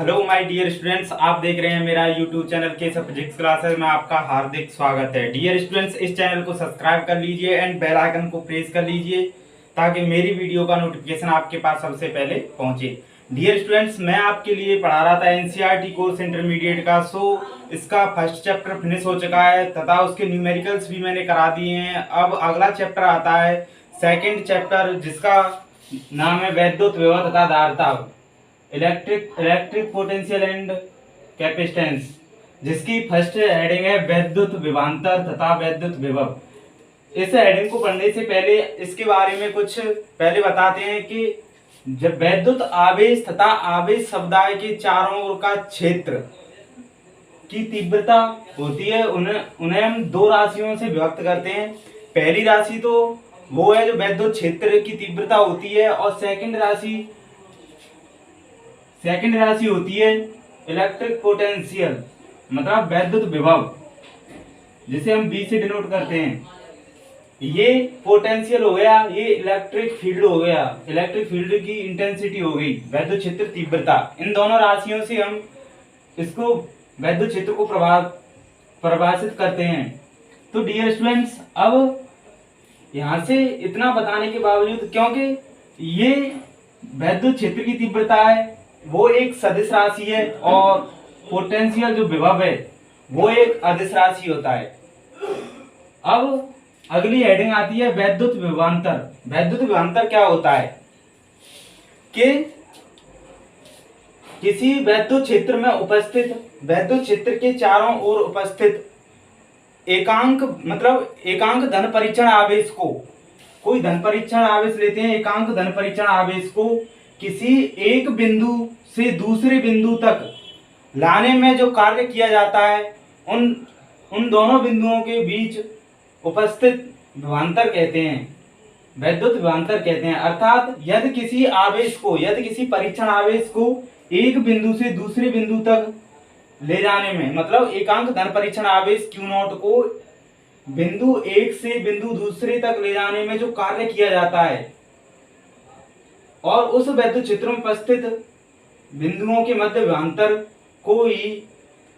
Hello my dear students, आप देख रहे हैं मेरा यूट्यूब चैनल के फिजिक्स क्लासेस में आपका हार्दिक स्वागत है। डियर स्टूडेंट्स, इस चैनल को सब्सक्राइब कर लीजिए एंड बेल आइकन को प्रेस कर लीजिए ताकि मेरी वीडियो का नोटिफिकेशन आपके पास सबसे पहले पहुंचे। डियर स्टूडेंट्स, मैं आपके लिए पढ़ा रहा था एनसीईआरटी कोर्स इंटरमीडिएट का। इसका फर्स्ट चैप्टर फिनिश हो चुका है तथा उसके न्यूमेरिकल्स भी मैंने करा दिए हैं। अब अगला चैप्टर आता है सेकेंड चैप्टर, जिसका नाम है वैद्युत विभव तथा धारिता, इलेक्ट्रिक पोटेंशियल एंड कैपेसिटेंस, जिसकी फर्स्ट हेडिंग है वैद्युत विभवांतर तथा वैद्युत विभव। इस हेडिंग को पढ़ने से पहले इसके बारे में कुछ पहले बताते हैं कि जब वैद्युत आवेश तथा आवेश समुदाय के चारों ओर का क्षेत्र की तीव्रता होती है, उन्हें हम दो राशियों से विभक्त करते हैं। पहली राशि तो वो है जो वैद्युत क्षेत्र की तीव्रता होती है, और सेकंड राशि होती है इलेक्ट्रिक पोटेंशियल, मतलब वैद्युत विभव, जिसे हम बी से डिनोट करते हैं। ये पोटेंशियल हो गया, ये इलेक्ट्रिक फील्ड हो गया, इलेक्ट्रिक फील्ड की इंटेंसिटी हो गई, वैद्युत क्षेत्र तीव्रता। इन दोनों राशियों से हम इसको वैद्युत क्षेत्र को परिभाषित करते हैं। तो डियर स्टूडेंट्स, अब यहां से इतना बताने के बावजूद, क्योंकि ये वैद्युत क्षेत्र की तीव्रता है वो एक सदिश राशि है और पोटेंशियल जो विभव है वो एक अदिश राशि होता है। अब अगली हेडिंग आती है वैद्युत विभवांतर। वैद्युत विभवांतर क्या होता है कि किसी वैद्युत क्षेत्र में उपस्थित, वैद्युत क्षेत्र के चारों ओर उपस्थित एकांक धन परीक्षण आवेश को, कोई धन परीक्षण आवेश लेते हैं, एकांक धन परीक्षण आवेश को किसी एक बिंदु से दूसरे बिंदु तक लाने में जो कार्य किया जाता है, उन दोनों बिंदुओं के बीच उपस्थित विभवांतर कहते हैं, वैद्युत विभवांतर कहते हैं। अर्थात यदि किसी परीक्षण आवेश को एक बिंदु से दूसरे बिंदु तक ले जाने में, मतलब एकांक धन परीक्षण आवेश Q नॉट को बिंदु एक से बिंदु दूसरे तक ले जाने में जो कार्य किया जाता है, और उस वैद्युत क्षेत्र में उपस्थित बिंदुओं के मध्य विभवांतर को ही,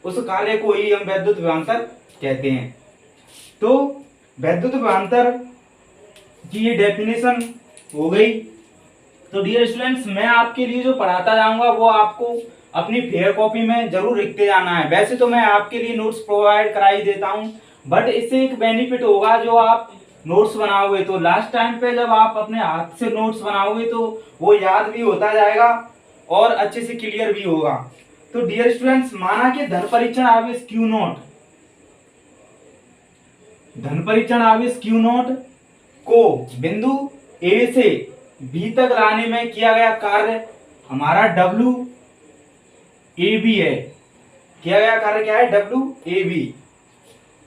उस कार्य को ही हम वैद्युत विभवांतर कहते हैं। तो वैद्युत विभवांतर की ये डेफिनेशन हो गई। तो डियर स्टूडेंट्स, मैं आपके लिए जो पढ़ाता जाऊंगा वो आपको अपनी फेयर कॉपी में जरूर लिखते जाना है। वैसे तो मैं आपके लिए नोट्स प्रोवाइड करा ही देता हूं, बट इससे एक बेनिफिट होगा, जो आप नोट्स बनाओगे तो लास्ट टाइम पे जब आप अपने हाथ से नोट्स बनाओगे तो वो याद भी होता जाएगा और अच्छे से क्लियर भी होगा। तो डियर स्टूडेंट्स, माना कि धन परीक्षण आवेश Q नॉट को बिंदु A से B तक लाने में किया गया कार्य हमारा WAB है। किया गया कार्य क्या है? WAB।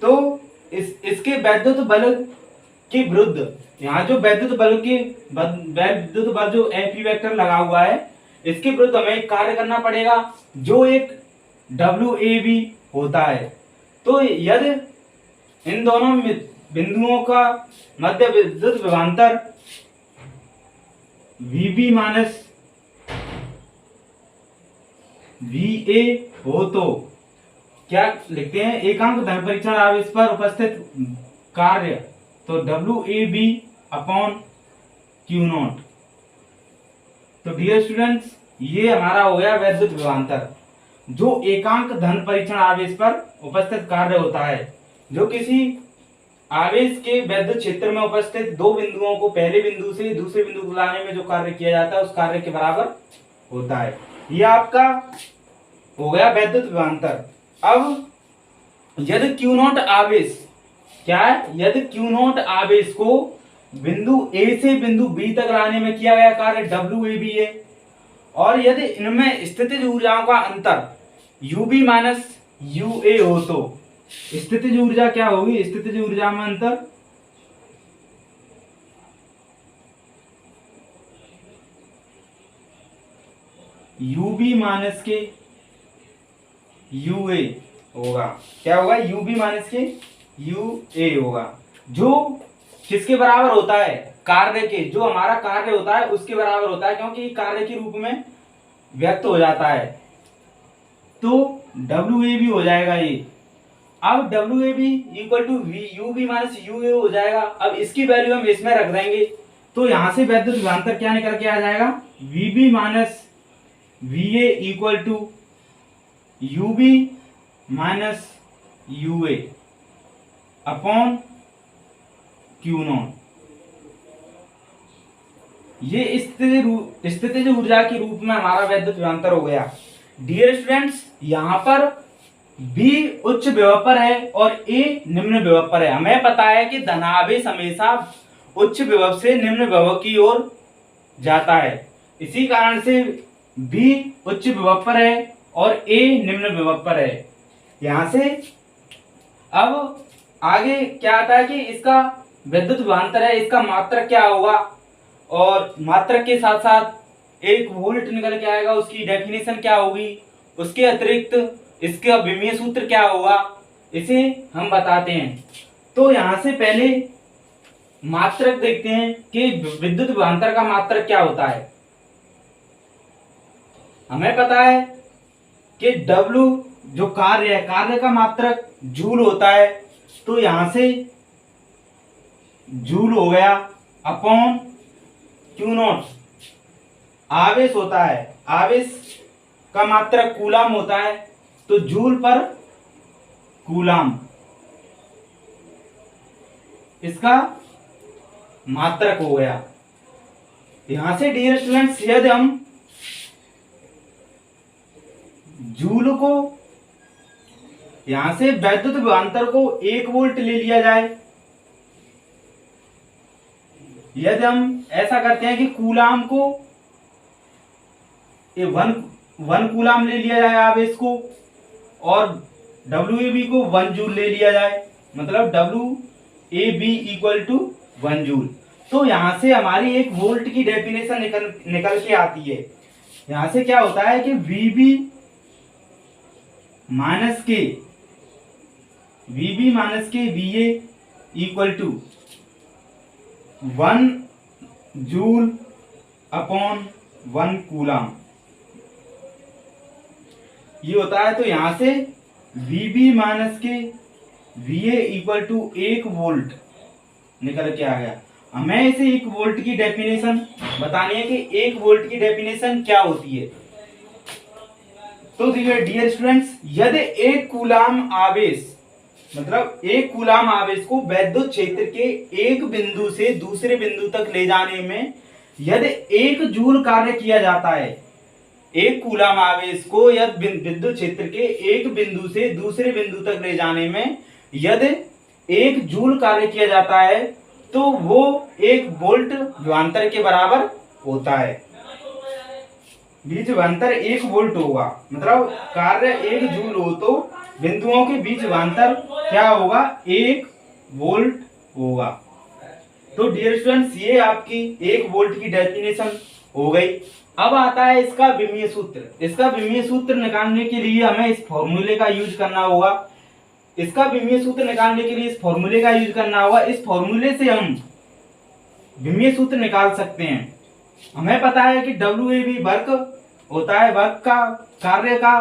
तो इसके वैद्युत बल के विरुद्ध, यहाँ जो वैद्युत बल जो F वेक्टर लगा हुआ है, इसके विरुद्ध हमें एक कार्य करना पड़ेगा जो एक WAB होता है। तो यदि इन दोनों बिंदुओं का मध्य विद्युत विभवांतर VB माइनस VA हो तो क्या लिखते हैं? एकांक धन परीक्षण आवेश पर उपस्थित कार्य, तो WAB अपॉन Q नॉट। तो डियर स्टूडेंट्स, ये हमारा हो गया वैद्युत विभवांतर, जो एकांक धन परीक्षण आवेश पर उपस्थित कार्य होता है, जो किसी आवेश के वैद्युत क्षेत्र में उपस्थित दो बिंदुओं को पहले बिंदु से दूसरे बिंदु को लाने में जो कार्य किया जाता है उस कार्य के बराबर होता है। ये आपका हो गया वैद्युत विभवांतर। अब यदि Q नॉट आवेश क्या है? यदि Q नॉट आवेश को बिंदु A से बिंदु B तक लाने में किया गया कार्य WAB है, और यदि इनमें स्थितिज ऊर्जाओं का अंतर UB माइनस UA हो तो स्थितिज ऊर्जा क्या होगी? स्थितिज ऊर्जा में अंतर UB माइनस के UA होगा। क्या होगा? UB माइनस के UA होगा, जो किसके बराबर होता है? कार्य के, जो हमारा कार्य होता है उसके बराबर होता है, क्योंकि कार्य के रूप में व्यक्त हो जाता है। तो डब्ल्यू ए बी हो जाएगा ये। अब W A B equal to V U B minus U A हो जाएगा। अब इसकी वैल्यू हम इसमें रख देंगे, तो यहां से वैद्युत विभवांतर क्या निकल के आ जाएगा, V B minus V A equal to U B minus U A upon Q naught. ये स्थितिज ऊर्जा के रूप में हमारा वैद्युत विभवांतर हो गया। डियर स्टूडेंट्स, यहाँ पर बी उच्च विभव पर है और ए निम्न विभव पर है। हमें पता है कि धनावेश हमेशा उच्च विभव से निम्न विभव की ओर जाता है, इसी कारण से बी उच्च विभव पर है और ए निम्न विभव पर है। यहां से अब आगे क्या आता है कि इसका विद्युत विभवांतर है, इसका मात्रक क्या होगा, और मात्रक के साथ साथ एक वोल्ट निकल के आएगा, उसकी डेफिनेशन क्या होगी, उसके अतिरिक्त इसका विमीय सूत्र क्या होगा, इसे हम बताते हैं। तो यहां से पहले मात्रक देखते हैं कि विद्युत विभवांतर का मात्रक क्या होता है। हमें पता है कि W जो कार्य है, कार्य का मात्रक जूल होता है, तो यहां से जूल हो गया अपॉन क्यू नॉट। आवेश होता है, आवेश का मात्रक कूलाम होता है, तो जूल पर कूलाम इसका मात्रक हो गया। यहां से डियर स्टूडेंट्स, यदि हम जूल को यहां से वैद्युत विभवांतर को 1 वोल्ट ले लिया जाए, यदि हम ऐसा करते हैं कि कूलाम को वन कूलाम ले लिया जाए आवेश को, और डब्ल्यू ए बी को 1 जूल ले लिया जाए, मतलब W A B equal to 1 joule, तो यहां से हमारी 1 वोल्ट की डेफिनेशन निकल के आती है। यहां से क्या होता है कि वी बी माइनस के V A equal to 1 joule upon 1 coulomb, ये होता है। तो यहां से वी बी माइनस के V A equal to 1 volt निकल के आ गया। हमें इसे 1 वोल्ट की डेफिनेशन बतानी है कि 1 वोल्ट की डेफिनेशन क्या होती है। तो डियर स्टूडेंट्स, यदि 1 कूलाम आवेश, मतलब 1 कूलाम आवेश को वैद्युत क्षेत्र के एक बिंदु से दूसरे बिंदु तक ले जाने में यदि 1 जूल कार्य किया जाता है, 1 कूलाम आवेश को यदि विद्युत क्षेत्र के एक बिंदु से दूसरे बिंदु तक ले जाने में यदि 1 जूल कार्य किया जाता है, तो वो 1 वोल्ट विभवांतर के बराबर होता है। बीज विभवांतर 1 वोल्ट होगा, मतलब कार्य 1 जूल हो तो बिंदुओं के बीच विभवांतर क्या होगा, 1 वोल्ट होगा। तो डियर स्टूडेंट्स, ये आपकी 1 वोल्ट की डेफिनेशन हो गई। अब आता है इसका विमीय सूत्र। इसका विमीय सूत्र निकालने के लिए हमें इस फॉर्मूले का यूज करना होगा। इसका विमीय सूत्र निकालने के लिए इस फॉर्मूले का यूज करना होगा। इस फॉर्मूले से हम विमीय सूत्र निकाल सकते हैं। हमें पता है कि डब्ल्यू ए बी वर्क होता है, वर्क का कार्य का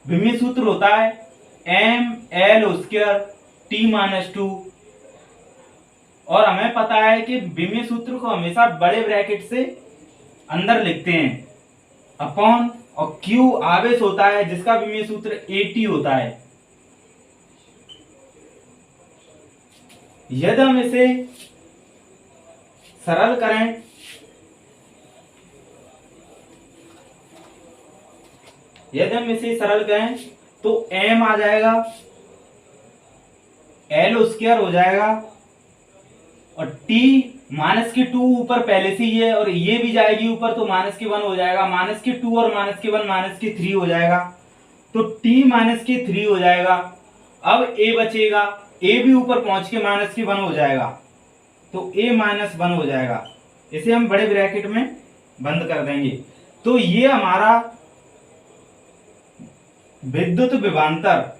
विमीय सूत्र होता है M L square T minus 2, और हमें पता है कि विमीय सूत्र को हमेशा बड़े ब्रैकेट से अंदर लिखते हैं अपॉन, और क्यू आवेश होता है जिसका विमीय सूत्र एटी होता है। यदि हम इसे सरल करें तो m आ जाएगा, एल स्क्वायर हो जाएगा, और t माइनस के 2 ऊपर पहले से ही है और ये भी जाएगी ऊपर, तो माइनस के 1 हो जाएगा, माइनस के 2 और माइनस के 1 माइनस के 3 हो जाएगा, तो t माइनस के 3 हो जाएगा। अब a बचेगा, a भी ऊपर पहुंच के माइनस के 1 हो जाएगा, तो a माइनस 1 हो जाएगा। इसे हम बड़े ब्रैकेट में बंद कर देंगे। तो ये हमारा विद्युत विभवांतर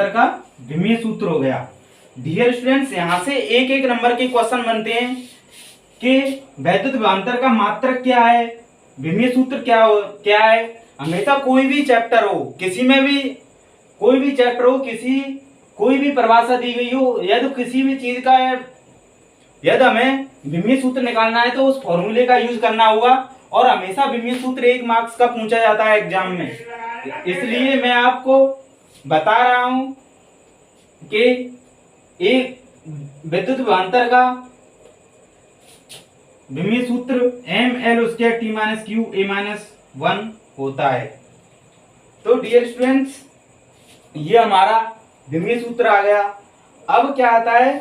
का विमीय सूत्र हो गया। डियर स्टूडेंट्स, यहाँ से एक एक नंबर के क्वेश्चन बनते हैं कि वैद्युत विभवांतर का मात्रक क्या है, विमीय सूत्र क्या है। हमेशा कोई भी चैप्टर हो, किसी में भी कोई भी चैप्टर हो, कोई भी परिभाषा दी गई हो, यदि किसी भी चीज का यदि हमें विमीय सूत्र निकालना है तो उस फॉर्मूले का यूज करना होगा। और हमेशा विमीय सूत्र 1 मार्क्स का पूछा जाता है एग्जाम में, इसलिए मैं आपको बता रहा हूं कि एक विद्युत विभवांतर का विमीय सूत्र ml² t - q a - 1 होता है। तो डियर स्टूडेंट्स, ये हमारा विमीय सूत्र आ गया। अब क्या आता है,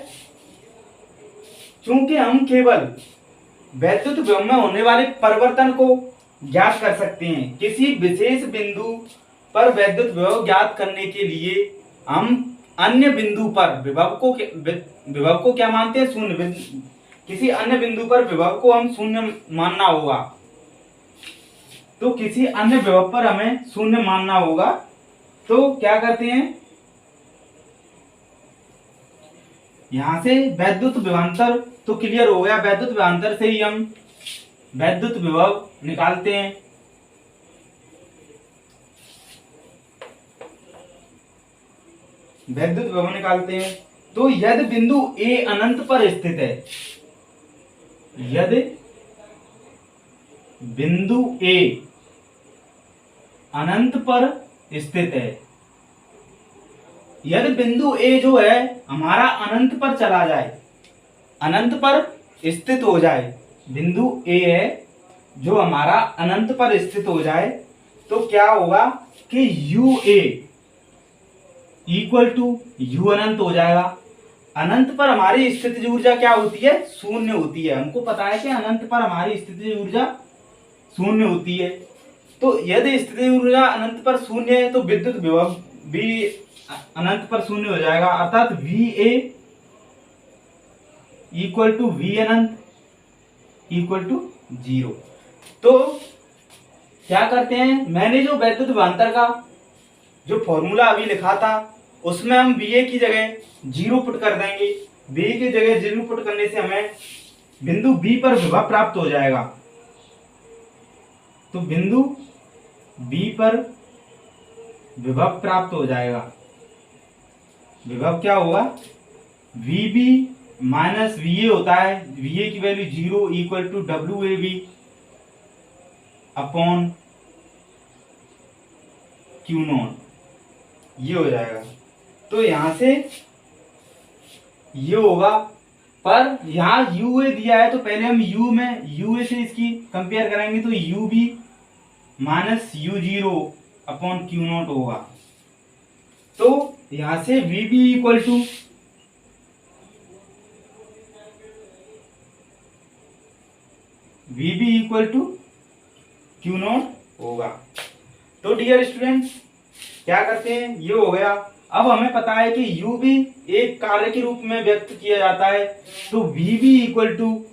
चूंकि हम केवल वैद्युत विभव में होने वाले परिवर्तन को ज्ञात कर सकते हैं, किसी विशेष बिंदु पर वैद्युत विभव ज्ञात करने के लिए हम अन्य बिंदु पर विभव को क्या मानते हैं, शून्य। किसी अन्य बिंदु पर विभव को हम शून्य मानना होगा, तो किसी अन्य विभव पर हमें शून्य मानना होगा। तो क्या करते हैं, यहां से वैद्युत विभवांतर तो क्लियर हो गया। वैद्युत विभवांतर से ही हम वैद्युत विभव निकालते हैं। वैद्युत विभव निकालते हैं। तो यदि बिंदु A अनंत पर स्थित है, यदि बिंदु A अनंत पर स्थित है, यदि बिंदु A जो है हमारा अनंत पर चला जाए, अनंत पर स्थित हो जाए, बिंदु A है जो हमारा अनंत पर स्थित हो जाए, तो क्या होगा कि UA इक्वल टू U अनंत हो जाएगा। अनंत पर हमारी स्थितिज ऊर्जा क्या होती है, शून्य होती है। हमको पता है कि अनंत पर हमारी स्थितिज ऊर्जा शून्य होती है। तो यदि स्थितिज ऊर्जा अनंत पर शून्य है तो विद्युत विभव भी अनंत पर शून्य हो जाएगा, अर्थात VA इक्वल टू V अनंत इक्वल टू 0। तो क्या करते हैं, मैंने जो वैद्युत विभवांतर का जो फॉर्मूला अभी लिखा था उसमें हम VA की जगह 0 पुट कर देंगे। VA की जगह 0 पुट करने से हमें बिंदु B पर विभव प्राप्त हो जाएगा। तो बिंदु B पर विभव प्राप्त हो जाएगा। विभव क्या होगा, VB माइनस VA होता है, VA की value 0 equal to WAB upon Q0, ये हो जाएगा। तो यहां से ये होगा, पर यहाँ UA दिया है तो पहले हम UA से इसकी कंपेयर करेंगे, तो UB minus U0 upon Q0 होगा। तो यहां से VB इक्वल टू Q0 होगा। तो डियर स्टूडेंट्स, क्या करते हैं, ये हो गया। अब हमें पता है कि UB एक कार्य के रूप में व्यक्त किया जाता है, तो VB equal to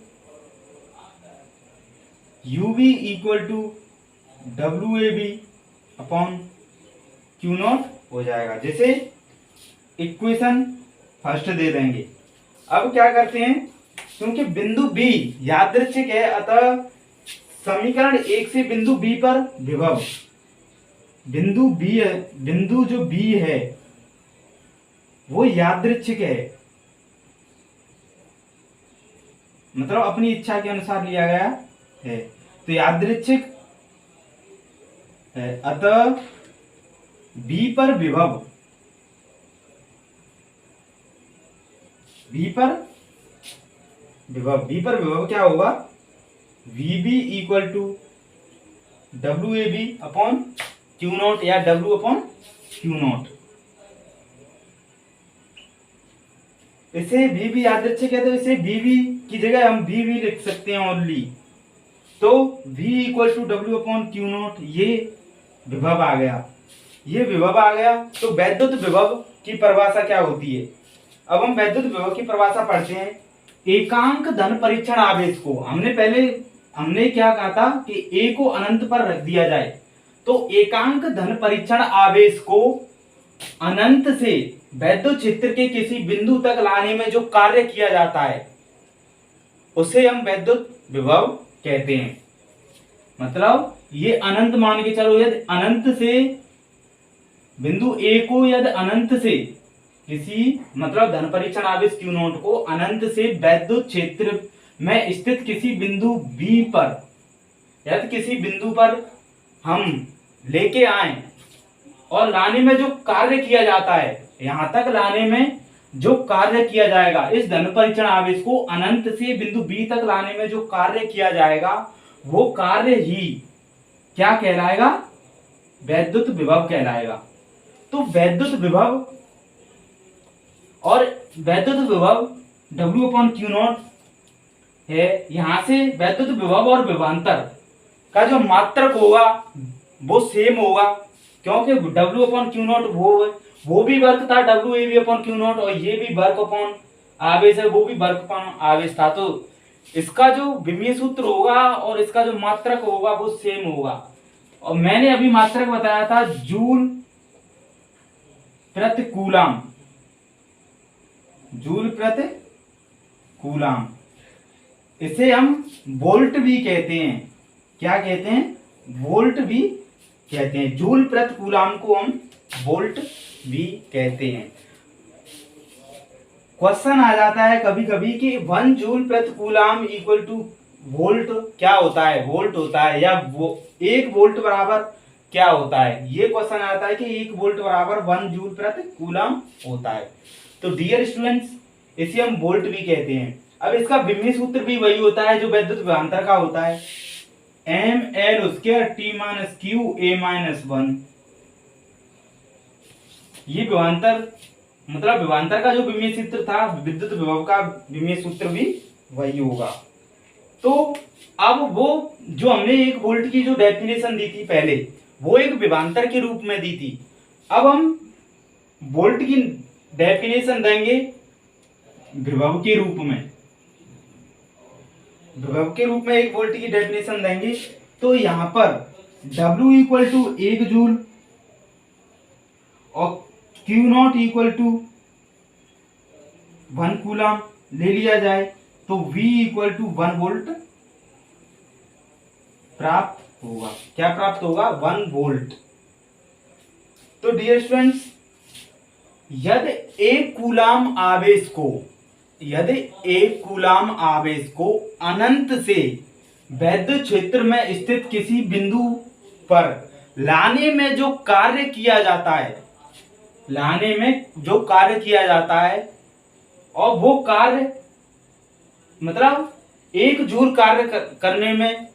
WAB upon Q0 हो जाएगा, जैसे इक्वेशन फर्स्ट दे देंगे। अब क्या करते हैं, क्योंकि बिंदु B यादृच्छिक है, अतः समीकरण 1 से बिंदु B पर विभव, बिंदु जो B है वो यादृच्छिक है, मतलब अपनी इच्छा के अनुसार लिया गया है, तो यादृच्छिक है, अतः B पर विभव, B पर विभव क्या होगा, VB equal to WAB upon Q0 या W अपॉन Q0। इसे VB यादृच्छिक है, तो इसे VB की जगह हम VB लिख सकते हैं ओनली। तो V equal to W upon Q0, ये विभव आ गया, तो वैद्युत विभव की परिभाषा क्या होती है। अब हम वैद्युत विभव की परिभाषा पढ़ते हैं। एकांक धन परीक्षण आवेश को हमने क्या कहा था कि A को अनंत पर रख दिया जाए, तो एकांक धन परीक्षण आवेश को अनंत से वैद्युत क्षेत्र के किसी बिंदु तक लाने में जो कार्य किया जाता है उसे हम वैद्युत विभव कहते हैं। मतलब ये अनंत मान के चलो, यदि अनंत से बिंदु ए को, यदि अनंत से किसी मतलब धन परीक्षण आवेश Q नोट को अनंत से वैद्युत क्षेत्र में स्थित किसी बिंदु बी पर, यदि किसी बिंदु पर हम लेके आए और लाने में जो कार्य किया जाता है, यहां तक लाने में जो कार्य किया जाएगा, इस धन परीक्षण आवेश को अनंत से बिंदु बी तक लाने में जो कार्य किया जाएगा वो कार्य ही क्या कहलाएगा? वैद्युत विभव कहलाएगा। तो वैद्युत विभव और वैद्युत विभव W/Q0 है। यहां से वैद्युत विभव और विभवांतर का जो मात्रक होगा वो सेम होगा, क्योंकि W/Q0 वो भी वर्क था WAV/Q0 और ये भी वर्क अपॉन आवेश है, वो भी वर्क अपॉन आवेश था। तो इसका जो विमीय सूत्र होगा और इसका जो मात्रक होगा वो सेम होगा। और मैंने अभी मात्रक बताया था जूल प्रति कूलाम, जूल प्रति कूलाम। इसे हम वोल्ट भी कहते हैं। क्या कहते हैं? वोल्ट भी कहते हैं। जूल प्रति कूलाम को हम वोल्ट भी कहते हैं। क्वेश्चन आ जाता है कभी कभी कि 1 जूल प्रति कूलाम इक्वल टू वोल्ट क्या होता है? वोल्ट होता है, या वो 1 वोल्ट बराबर क्या होता है? ये क्वेश्चन आता है कि 1 वोल्ट बराबर 1 जूल प्रति कूलाम होता है। तो डियर स्टूडेंट्स, इसे हम वोल्ट भी कहते हैं। अब इसका विमीय सूत्र भी वही होता है जो वैद्युत विभवांतर का होता है, mL² T-Q A-1। ये विभवांतर मतलब विभवांतर का जो विमीय सूत्र था, विद्युत विभव का विमीय सूत्र भी वही होगा। तो अब वो जो हमने 1 वोल्ट की जो डेफिनेशन दी थी पहले, वो एक विभवांतर के रूप में दी थी। अब हम वोल्ट की डेफिनेशन देंगे विभव के रूप में। विभव के रूप में 1 वोल्ट की डेफिनेशन देंगे। तो यहां पर W इक्वल टू 1 जूल और Q0 इक्वल टू 1 कूलाम ले लिया जाए तो V इक्वल टू 1 वोल्ट प्राप्त होगा। क्या प्राप्त होगा? 1 वोल्ट। तो डियर स्टूडेंट्स, यदि 1 कूलाम आवेश को अनंत से वैद्युत क्षेत्र में स्थित किसी बिंदु पर लाने में जो कार्य किया जाता है, और वो कार्य मतलब 1 जूल कार्य करने में,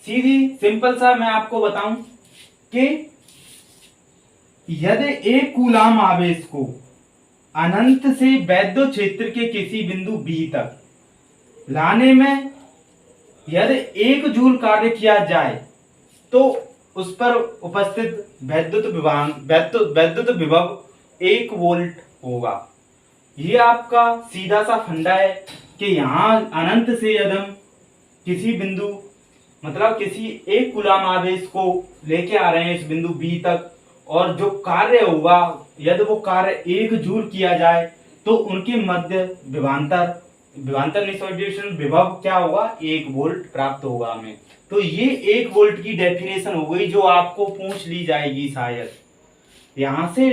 सीधी सिंपल सा मैं आपको बताऊं कि यदि 1 कूलाम आवेश को अनंत से वैद्युत क्षेत्र के किसी बिंदु B तक लाने में यदि 1 जूल कार्य किया जाए तो उस पर उपस्थित वैद्युत विभव 1 वोल्ट होगा। ये आपका सीधा सा फंडा है कि यहाँ अनंत से यदि हम किसी बिंदु मतलब किसी 1 कूलाम आवेश को लेके आ रहे हैं इस बिंदु B तक, और जो कार्य होगा यदि वो कार्य 1 जूल किया जाए तो उनके मध्य विभव क्या होगा? 1 वोल्ट प्राप्त होगा हमें। तो ये 1 वोल्ट की डेफिनेशन हो गई जो आपको पूछ ली जाएगी शायद। यहां से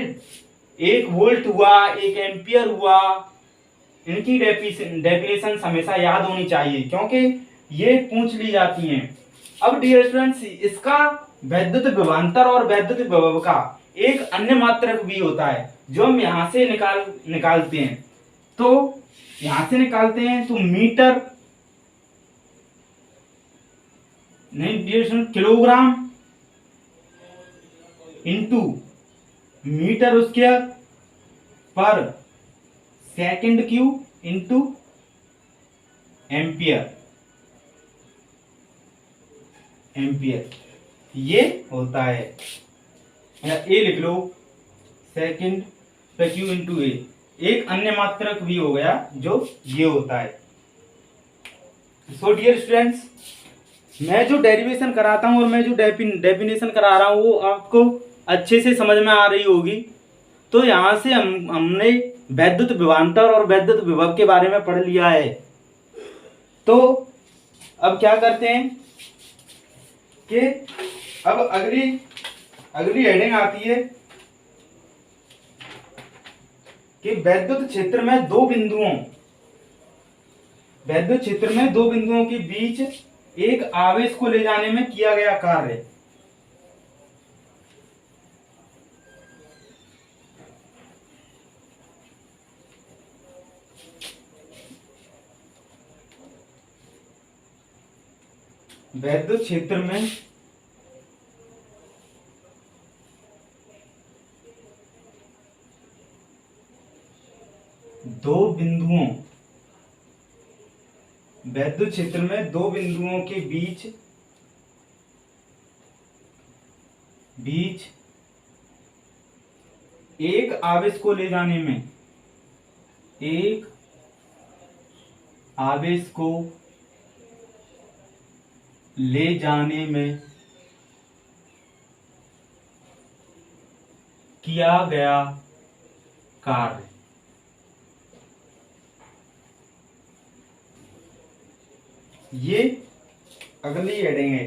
1 वोल्ट हुआ, 1 एम्पियर हुआ, इनकी डेफिनेशन हमेशा याद होनी चाहिए क्योंकि ये पूछ ली जाती हैं। अब डियर स्टूडेंट्स, इसका वैद्युत विभवांतर और वैद्युत विभव का एक अन्य मात्रक भी होता है जो हम यहां से निकालते हैं। तो यहां से निकालते हैं तो मीटर नहीं dear student, kilogram into metre square per second cube into ampere ये होता है, या ए लिख लो, second per Q into A. एक अन्य मात्रक भी हो गया जो ये होता है। सो डियर स्टूडेंट्स, मैं जो डेरिवेशन कराता हूँ और मैं जो डेफिनेशन करा रहा हूँ वो आपको अच्छे से समझ में आ रही होगी। तो यहाँ से हमने वैद्युत विभवांतर और वैद्युत विभव के बारे में पढ़ लिया है। तो अब क्या करते हैं कि अब अगली हेडिंग आती है कि वैद्युत क्षेत्र में दो बिंदुओं के बीच एक आवेश को ले जाने में किया गया कार्य। वैद्युत क्षेत्र में दो बिंदुओं के बीच एक आवेश को ले जाने में किया गया कार्य। ये अगली हेडिंग है।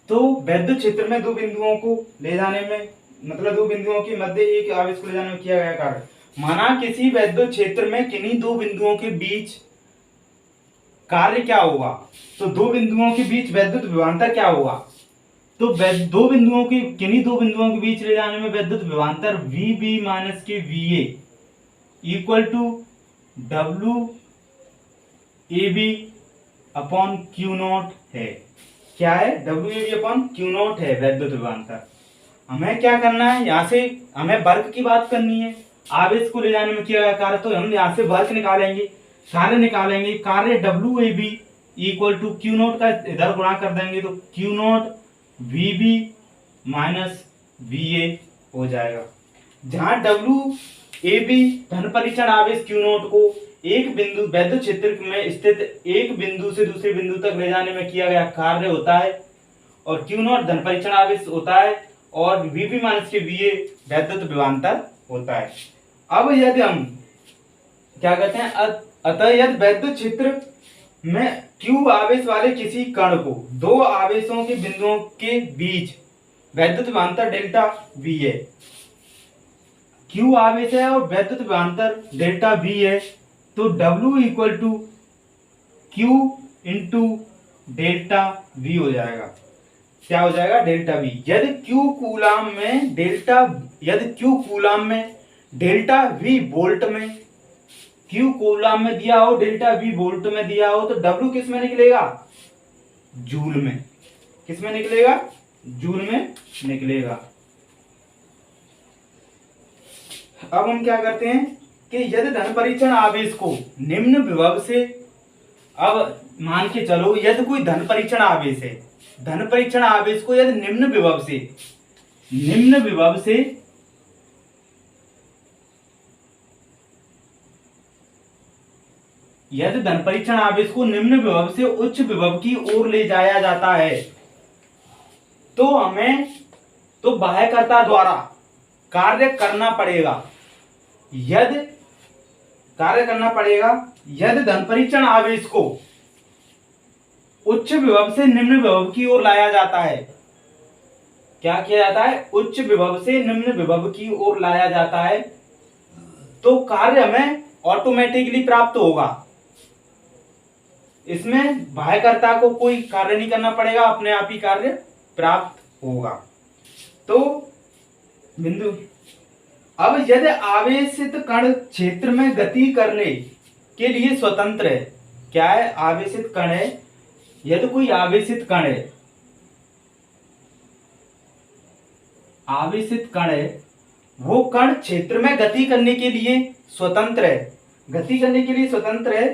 तो वैद्युत क्षेत्र में दो बिंदुओं को ले जाने में, मतलब दो बिंदुओं के मध्य एक आवेश को ले जाने में किया गया कार्य। माना किसी वैद्युत क्षेत्र में किन्हीं दो बिंदुओं के बीच कार्य क्या होगा, तो दो बिंदुओं के बीच वैद्युत विभवांतर क्या होगा। तो किन्हीं दो बिंदुओं के बीच ले जाने में वैद्युत विभवांतर VB माइनस के VA equal to WAB upon Q0 है। क्या है? WAB अपॉन Q0 है वैद्युत विभवांतर। हमें क्या करना है, यहाँ से हमें वर्क की बात करनी है। आवेश को ले जाने में किया गया कार्य, तो हम यहाँ से वर्क निकालेंगे, कार्य WAB इक्वल टू Q0 का इधर गुणा कर देंगे तो Q0 VB माइनस VA हो जाएगा। जहां WAB धन परीक्षण आवेश Q0 को एक बिंदु वैद्युत क्षेत्र में स्थित एक बिंदु से दूसरे बिंदु तक ले जाने में किया गया कार्य होता है, और Q0 धन परीक्षण आवेश होता है, और VB माइनस के VA वैद्युत विभवांतर होता है। अब यदि हम क्या कहते हैं, अतः यदि वैद्युत क्षेत्र में Q आवेश वाले किसी कण को दो आवेशों के बिंदुओं के बीच वैद्युत विभवांतर डेल्टा V है, Q आवेश है और वैद्युत विभवांतर डेल्टा V है, तो W equal to Q into delta V हो जाएगा। क्या हो जाएगा? Delta V। यदि Q कूलाम में डेल्टा V वोल्ट में, Q कूलाम में दिया हो, डेल्टा V वोल्ट में दिया हो, तो W किस में निकलेगा? जूल में। किस में निकलेगा? जूल में निकलेगा। अब हम क्या करते हैं कि यदि धन परीक्षण आवेश को निम्न विभव से, अब मान के चलो यदि कोई धन परीक्षण आवेश है, धन परीक्षण आवेश को यदि निम्न विभव से यदि धन परीक्षण आवेश को निम्न विभव से उच्च विभव की ओर ले जाया जाता है, तो हमें तो बाह्यकर्ता द्वारा कार्य करना पड़ेगा यदि धन परीक्षण आवेश को उच्च विभव से निम्न विभव की ओर लाया जाता है। क्या किया जाता है? उच्च विभव से निम्न विभव की ओर लाया जाता है, तो कार्य हमें ऑटोमेटिकली प्राप्त होगा। इसमें बाह्यकर्ता को कोई कार्य नहीं करना पड़ेगा, अपने आप ही कार्य प्राप्त होगा। तो बिंदु, अब यदि आवेशित कण क्षेत्र में गति करने के लिए स्वतंत्र है, क्या है? आवेशित कण है, यदि कोई आवेशित कण है, वो कण क्षेत्र में गति करने के लिए स्वतंत्र है,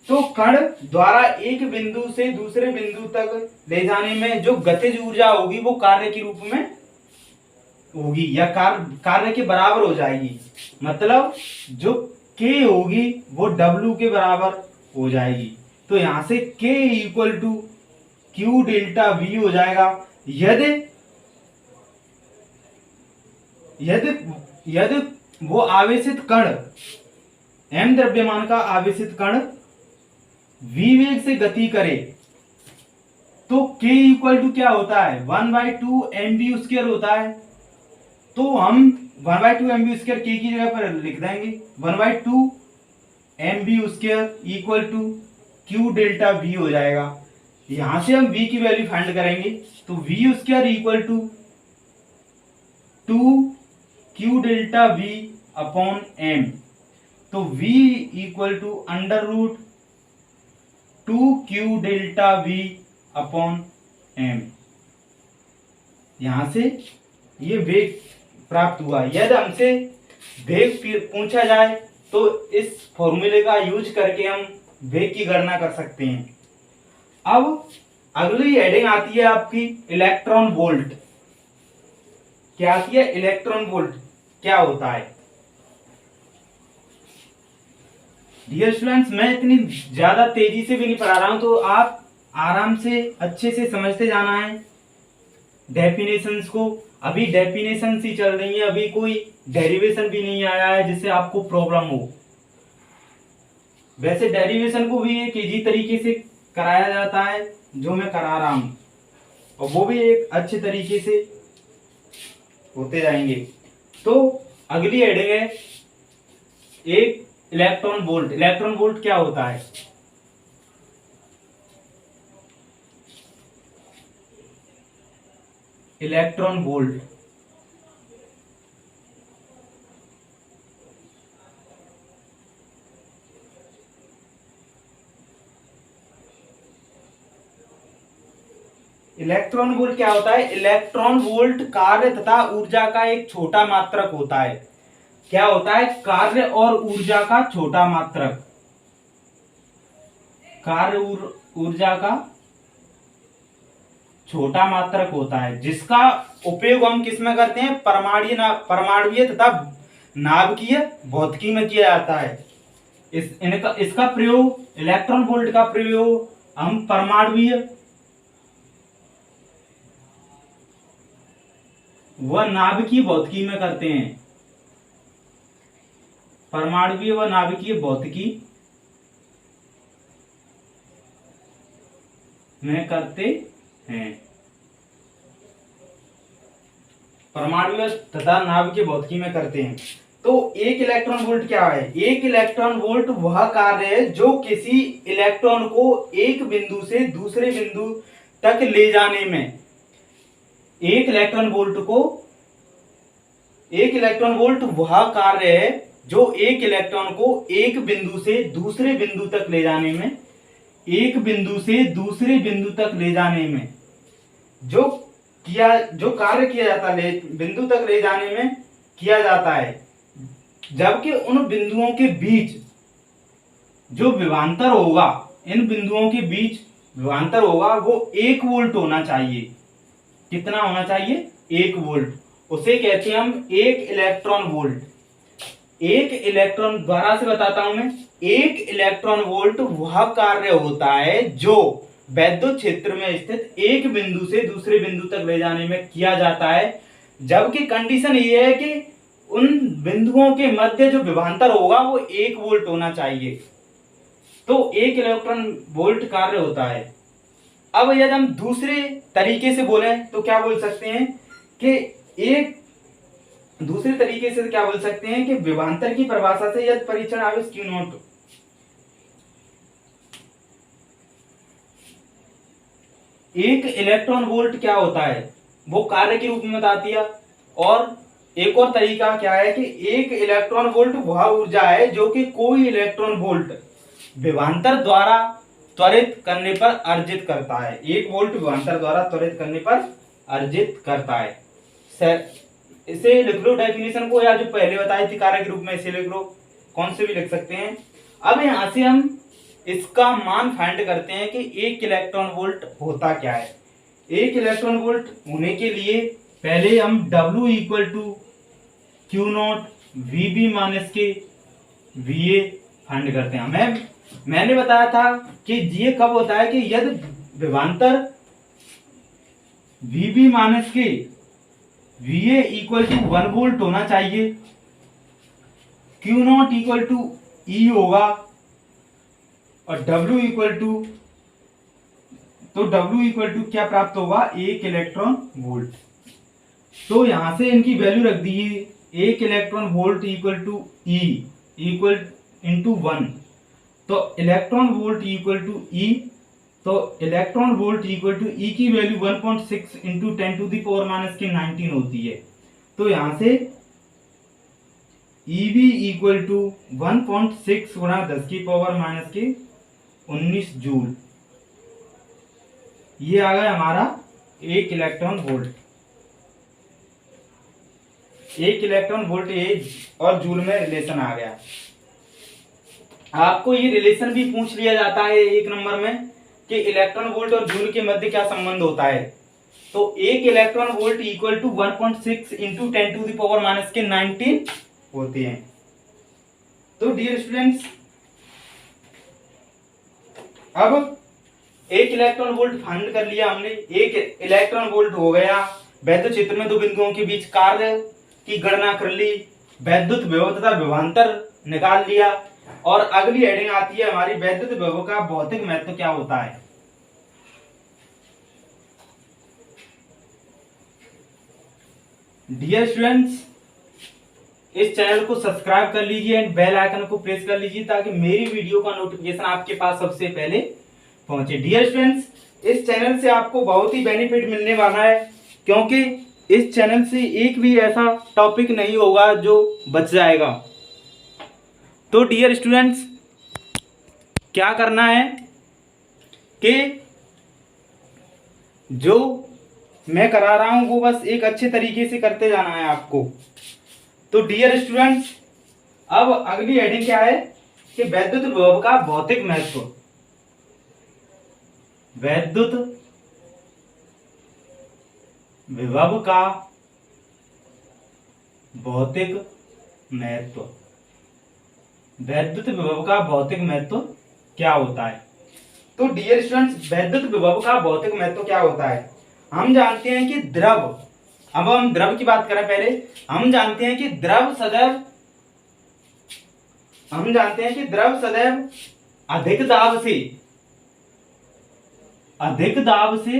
तो कण द्वारा एक बिंदु से दूसरे बिंदु तक ले जाने में जो गतिज ऊर्जा होगी वो कार्य के रूप में होगी, या कार्य के बराबर हो जाएगी। मतलब जो K होगी वो W के बराबर हो जाएगी। तो यहां से K equal to Q delta V हो जाएगा। यदि यदि वो आवेशित कण m द्रव्यमान का आवेशित कण v वेग से गति करे तो k इक्वल टू क्या होता है 1/2 mv² होता है। तो हम 1/2 mv² k की जगह पर लिख देंगे 1/2 mv² equal to q delta v हो जाएगा। यहां से हम v की वैल्यू फाइंड करेंगे तो v² equal to 2 q delta v upon m। तो v equal to √ 2 q delta v upon m। यहां से ये वेग प्राप्त हुआ। यदि हमसे वेग पूछा जाए तो इस फॉर्मूले का यूज करके हम वेग की गणना कर सकते हैं। अब अगली हेडिंग आती है आपकी इलेक्ट्रॉन वोल्ट। क्या आती है? इलेक्ट्रॉन वोल्ट क्या होता है? डियर स्टूडेंट्स, मैं इतनी ज्यादा तेजी से भी नहीं पढ़ा रहा हूं, तो आप आराम से अच्छे से समझते जाना है डेफिनेशंस को। अभी डेफिनेशंस ही चल रही है, अभी कोई डेरिवेशन भी नहीं आया है जिससे आपको प्रॉब्लम हो। वैसे डेरिवेशन को भी एक इजी तरीके से कराया जाता है जो मैं करा रहा हूं, और वो भी एक अच्छे तरीके से होते जाएंगे। तो अगली हेडिंग है एक इलेक्ट्रॉन वोल्ट। इलेक्ट्रॉन वोल्ट क्या होता है? इलेक्ट्रॉन वोल्ट इलेक्ट्रॉन वोल्ट क्या होता है? इलेक्ट्रॉन वोल्ट कार्य तथा ऊर्जा का एक छोटा मात्रक होता है। क्या होता है? कार्य और ऊर्जा का छोटा मात्रक। कार्य ऊर्जा का छोटा मात्रक होता है, जिसका उपयोग हम किस में करते हैं? परमाणुीय तथा नाभिकीय भौतिकी में किया जाता है। इसका प्रयोग, इलेक्ट्रॉन वोल्ट का प्रयोग हम परमाणुीय व नाभिकीय भौतिकी में करते हैं। परमाणुीय व नाभिकीय भौतिकी में करते हैं। परमाणुीय तथा नाभिकीय भौतिकी में करते हैं। तो एक इलेक्ट्रॉन वोल्ट क्या है? एक इलेक्ट्रॉन वोल्ट वह कार्य है जो किसी इलेक्ट्रॉन को एक बिंदु से दूसरे बिंदु तक ले जाने में, एक इलेक्ट्रॉन वोल्ट वह कार्य है जो एक इलेक्ट्रॉन को एक बिंदु से दूसरे बिंदु तक ले जाने में, एक बिंदु से दूसरे बिंदु तक ले जाने में जो कार्य किया जाता है, बिंदु तक ले जाने में किया जाता है। जबकि उन बिंदुओं के बीच जो विभवांतर होगा, इन बिंदुओं के बीच विभवांतर होगा, वो 1 वोल्ट होना चाहिए। कितना होना चाहिए? 1 वोल्ट। उसे कहते हैं हम एक इलेक्ट्रॉन वोल्ट। एक इलेक्ट्रॉन, द्वारा से बताता हूं मैं, एक इलेक्ट्रॉन वोल्ट वह कार्य होता है जो वैद्युत क्षेत्र में स्थित एक बिंदु से दूसरे बिंदु तक ले जाने में किया जाता है। जबकि कंडीशन ये है कि उन बिंदुओं के मध्य जो विभवांतर होगा वो 1 वोल्ट होना चाहिए। तो एक इलेक्ट्रॉन वोल्ट कार्य होता है। अब यदि हम दूसरे तरीके से बोले तो क्या बोल सकते हैं कि दूसरे तरीके से क्या बोल सकते हैं कि विभवांतर की परिभाषा से यदि परीक्षण आवेश Q नॉट, एक इलेक्ट्रॉन वोल्ट क्या होता है वो कार्य के रूप में बता दिया। और एक और तरीका क्या है कि एक इलेक्ट्रॉन वोल्ट वह ऊर्जा है जो कि कोई इलेक्ट्रॉन वोल्ट विभवांतर द्वारा त्वरित करने पर अर्जित करता है। 1 वोल्ट विभवांतर द्वारा त्वरित करने पर अर्जित करता है। इसे लिख लो डेफिनेशन को, या जो पहले बताई थी कार्य के रूप में इसे लिख लो, कौन से भी लिख सकते हैं। अब यहां से हम इसका मान फाइंड करते हैं कि 1 इलेक्ट्रॉन वोल्ट होता क्या है। 1 इलेक्ट्रॉन वोल्ट होने के लिए पहले हम W equal to Q naught VB minus के VA फाइंड करते हैं। मैंने बताया था कि ये कब होता है कि यदि विभवांतर VB माइनस के VA इक्वल टू 1 वोल्ट होना चाहिए, Q naught equal to E होगा, और W इक्वल टू, तो W इक्वल टू क्या प्राप्त होगा, 1 इलेक्ट्रॉन वोल्ट। तो यहां से इनकी वैल्यू रख दीजिए, 1 electron volt equal to E equal into 1, तो electron volt equal to E, तो electron volt equal to E की वैल्यू 1.6 इंटू 10⁻⁻⁹ होती है। तो यहां से EV इक्वल टू 1.6 गुणा 10⁻⁻⁹ जूल। ये आ गया हमारा 1 इलेक्ट्रॉन वोल्ट। 1 इलेक्ट्रॉन वोल्ट ये और जूल में रिलेशन आ गया। आपको ये रिलेशन भी पूछ लिया जाता है 1 नंबर में कि इलेक्ट्रॉन वोल्ट और जूल के मध्य क्या संबंध होता है। तो 1 electron volt equal to 1.6 into 10⁻⁻⁹ होते हैं। तो डियर स्टूडेंट्स, अब 1 इलेक्ट्रॉन वोल्ट फाइंड कर लिया हमने। 1 इलेक्ट्रॉन वोल्ट हो गया। वैद्युत क्षेत्र में दो बिंदुओं के बीच कार्य की गणना कर ली, वैद्युत विभव तथा विभवांतर निकाल लिया, और अगली हेडिंग आती है हमारी वैद्युत विभव का भौतिक महत्व क्या होता है। डियर स्टूडेंट्स, इस चैनल को सब्सक्राइब कर लीजिए एंड बेल आइकन को प्रेस कर लीजिए ताकि मेरी वीडियो का नोटिफिकेशन आपके पास सबसे पहले पहुंचे। डियर स्टूडेंट्स, इस चैनल से आपको बहुत ही बेनिफिट मिलने वाला है, क्योंकि इस चैनल से एक भी ऐसा टॉपिक नहीं होगा जो बच जाएगा। तो डियर स्टूडेंट्स, क्या करना है कि जो मैं करा रहा हूं वो बस एक अच्छे तरीके से करते जाना है आपको। तो डियर स्टूडेंट्स, अब अगली हेडिंग क्या है कि वैद्युत विभव का भौतिक महत्व। वैद्युत विभव का भौतिक महत्व। वैद्युत विभव का भौतिक महत्व क्या होता है। तो डियर स्टूडेंट्स, वैद्युत विभव का भौतिक महत्व क्या होता है। हम जानते हैं कि द्रव, अब हम द्रव की बात करें पहले, हम जानते हैं कि द्रव सदैव अधिक दाब से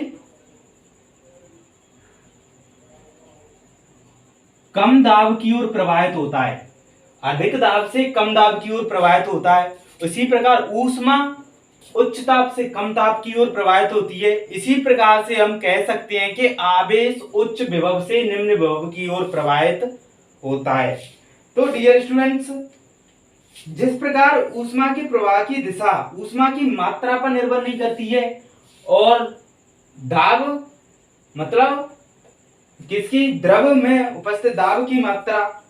कम दाब की ओर प्रवाहित होता है। अधिक दाब से कम दाब की ओर प्रवाहित होता है। इसी प्रकार ऊष्मा उच्च ताप से कम ताप की ओर प्रवाहित होती है। इसी प्रकार से हम कह सकते हैं कि आवेश उच्च विभव से निम्न विभव की ओर प्रवाहित होता है। तो डियर स्टूडेंट्स, जिस प्रकार ऊष्मा के प्रवाह की दिशा ऊष्मा की मात्रा पर निर्भर नहीं करती है, और दाब मतलब किसकी, द्रव में उपस्थित दाब की मात्रा,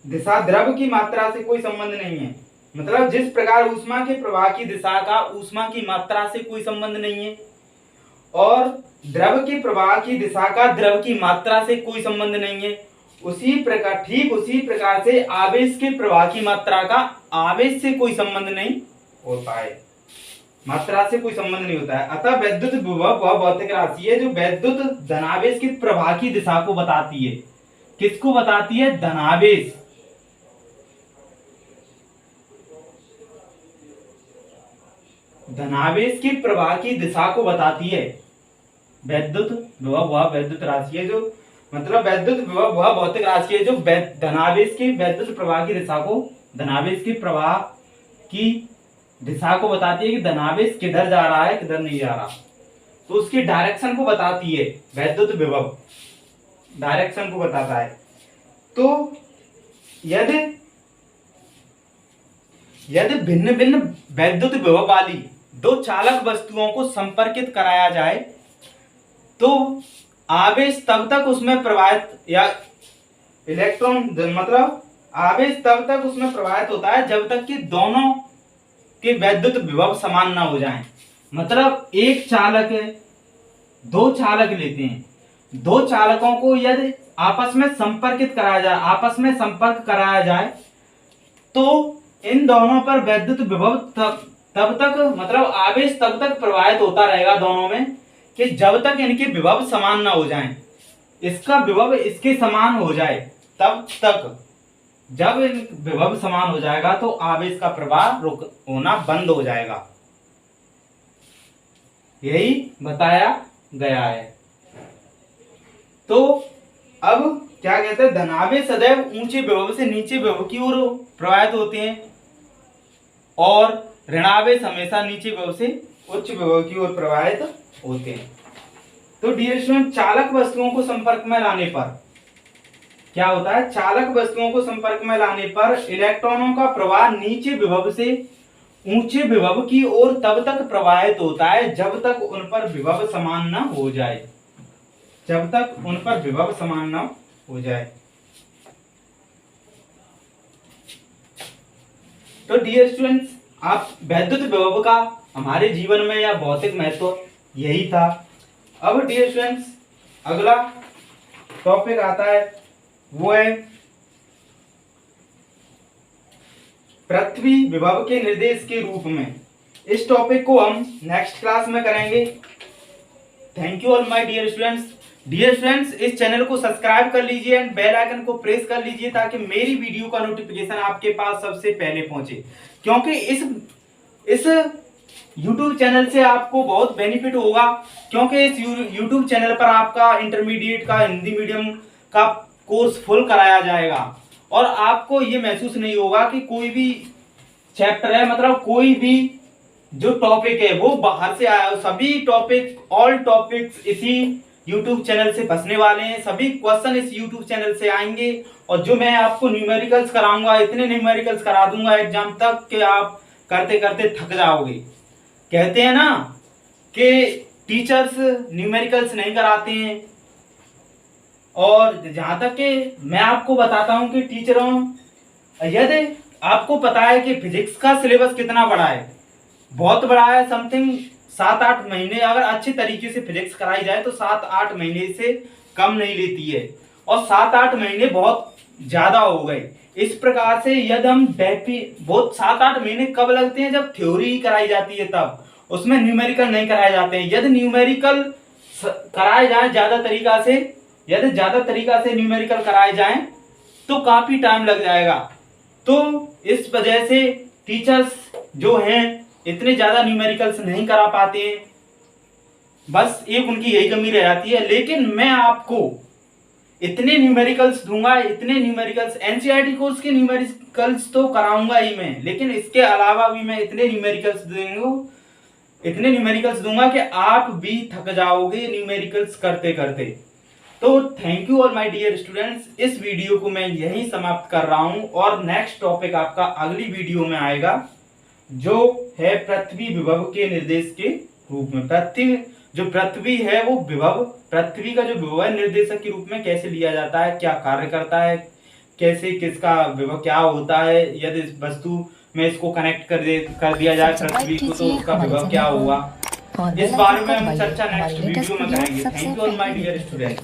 दिशा द्रव की मात्रा से कोई संबंध नहीं है। मतलब जिस प्रकार ऊष्मा के प्रवाह की दिशा का ऊष्मा की मात्रा से कोई संबंध नहीं है, और द्रव के प्रवाह की दिशा का द्रव की मात्रा से कोई संबंध नहीं है, ठीक उसी प्रकार से आवेश के प्रवाह की मात्रा का आवेश से कोई संबंध नहीं होता है, मात्रा से कोई संबंध नहीं होता है। अतः वैद्युत विभव वह भौतिक राशि है जो वैद्युत धनावेश के प्रवाह की दिशा को बताती है। किसको बताती है, धनावेश। धनावेश के प्रवाह की दिशा को बताती है। वैद्युत विभव वह वैद्युत राशि है जो, मतलब वैद्युत विभव वह भौतिक राशि है जो धनावेश के वैद्युत प्रवाह की दिशा को, धनावेश के प्रवाह की दिशा को बताती है कि धनावेश किधर जा रहा है किधर नहीं जा रहा। तो उसकी डायरेक्शन को बताती है। वैद्युत विभव डायरेक्शन को बताता है। तो यदि भिन्न भिन्न वैद्युत विभव वाली दो चालक वस्तुओं को संपर्कित कराया जाए तो आवेश तब तक उसमें प्रवाहित, या इलेक्ट्रॉन मतलब आवेश तब तक उसमें प्रवाहित होता है जब तक कि दोनों के वैद्युत विभव समान ना हो जाएं। मतलब एक चालक है, दो चालक लेते हैं, दो चालकों को यदि आपस में संपर्कित कराया जाए, आपस में संपर्क कराया जाए तो इन दोनों पर वैद्युत विभव तब तक मतलब आवेश तब तक प्रवाहित होता रहेगा दोनों में कि जब तक इनके विभव समान ना हो जाएं। इसका विभव इसके समान हो जाए तब तक, जब विभव समान हो जाएगा तो आवेश का प्रवाह रुक होना बंद हो जाएगा, यही बताया गया है। तो अब क्या कहते हैं, धनावेश सदैव ऊंचे विभव से नीचे विभव की ओर प्रवाहित होते हैं और ऋणावेश हमेशा नीचे विभव से उच्च विभव की ओर प्रवाहित होते हैं। तो डियर स्टूडेंट, चालक वस्तुओं को संपर्क में लाने पर क्या होता है, चालक वस्तुओं को संपर्क में लाने पर इलेक्ट्रॉनों का प्रवाह नीचे विभव से ऊंचे विभव की ओर तब तक प्रवाहित होता है जब तक उन पर विभव समान न हो जाए, जब तक उन पर विभव समान न हो जाए। तो डियर स्टूडेंट्स, आप वैद्युत विभव का हमारे जीवन में या भौतिक महत्व यही था। अब डियर स्टूडेंट्स, अगला टॉपिक आता है, वो है पृथ्वी विभव के निर्देश के रूप में। इस टॉपिक को हम नेक्स्ट क्लास में करेंगे। Thank you all my dear students. Dear students, इस चैनल को सब्सक्राइब कर लीजिए एंड बेल आइकन को प्रेस कर लीजिए ताकि मेरी वीडियो का नोटिफिकेशन आपके पास सबसे पहले पहुंचे, क्योंकि इस YouTube चैनल से आपको बहुत बेनिफिट होगा, क्योंकि इस YouTube चैनल पर आपका इंटरमीडिएट का हिंदी मीडियम का कोर्स फुल कराया जाएगा और आपको ये महसूस नहीं होगा कि कोई भी चैप्टर है, मतलब कोई भी जो टॉपिक है वो बाहर से आया। सभी टॉपिक, ऑल टॉपिक्स इसी YouTube चैनल से फंसने वाले हैं, सभी क्वेश्चन इस YouTube चैनल से आएंगे और जो मैं आपको न्यूमेरिकल्स कराऊंगा, इतने न्यूमेरिकल्स करा दूंगा एग्जाम तक कि आप करते करते थक जाओगे। कहते हैं ना कि टीचर्स न्यूमेरिकल्स नहीं कराते हैं, और जहां तक कि मैं आपको बताता हूं कि टीचरों, यदि आपको पता है कि फिजिक्स का सिलेबस कितना बड़ा है, बहुत बड़ा है, समथिंग 7-8 महीने अगर अच्छे तरीके से फिजिक्स कराई जाए तो 7-8 महीने से कम नहीं लेती है, और 7-8 महीने बहुत ज्यादा हो गए। इस प्रकार से यदि हम बहुत 7-8 महीने कब लगते हैं, जब थ्योरी कराई जाती है तब, उसमें न्यूमेरिकल नहीं कराए जाते हैं। यदि न्यूमेरिकल कराए जाए यदि ज्यादा तरीका से न्यूमेरिकल कराए जाएं तो काफी टाइम लग जाएगा। तो इस वजह से टीचर्स जो हैं इतने ज्यादा न्यूमेरिकल्स नहीं करा पाते हैं, बस एक उनकी यही कमी रह जाती है। लेकिन मैं आपको इतने न्यूमेरिकल्स दूंगा, इतने न्यूमेरिकल्स, एनसीईआरटी कोर्स के न्यूमेरिकल्स तो कराऊंगा ही मैं, लेकिन इसके अलावा भी मैं इतने न्यूमेरिकल्स दूंगा कि आप भी थक जाओगे न्यूमेरिकल्स करते करते। तो thank you all my dear students. इस वीडियो को मैं यहीं समाप्त कर रहा हूं और नेक्स्ट टॉपिक आपका अगली वीडियो में आएगा, जो है पृथ्वी विभव के निर्देश के रूप में। पृथ्वी है वो विभव, पृथ्वी का जो विभव है निर्देशक के रूप में कैसे लिया जाता है, क्या कार्य करता है, कैसे किसका विभव क्या होता है, यदि इस वस्तु में इसको कनेक्ट कर दिया जाए पृथ्वी को तो उसका विभव क्या होगा, इस बारे में हम चर्चा नेक्स्ट वीडियो में करेंगे। Thank you all my dear students.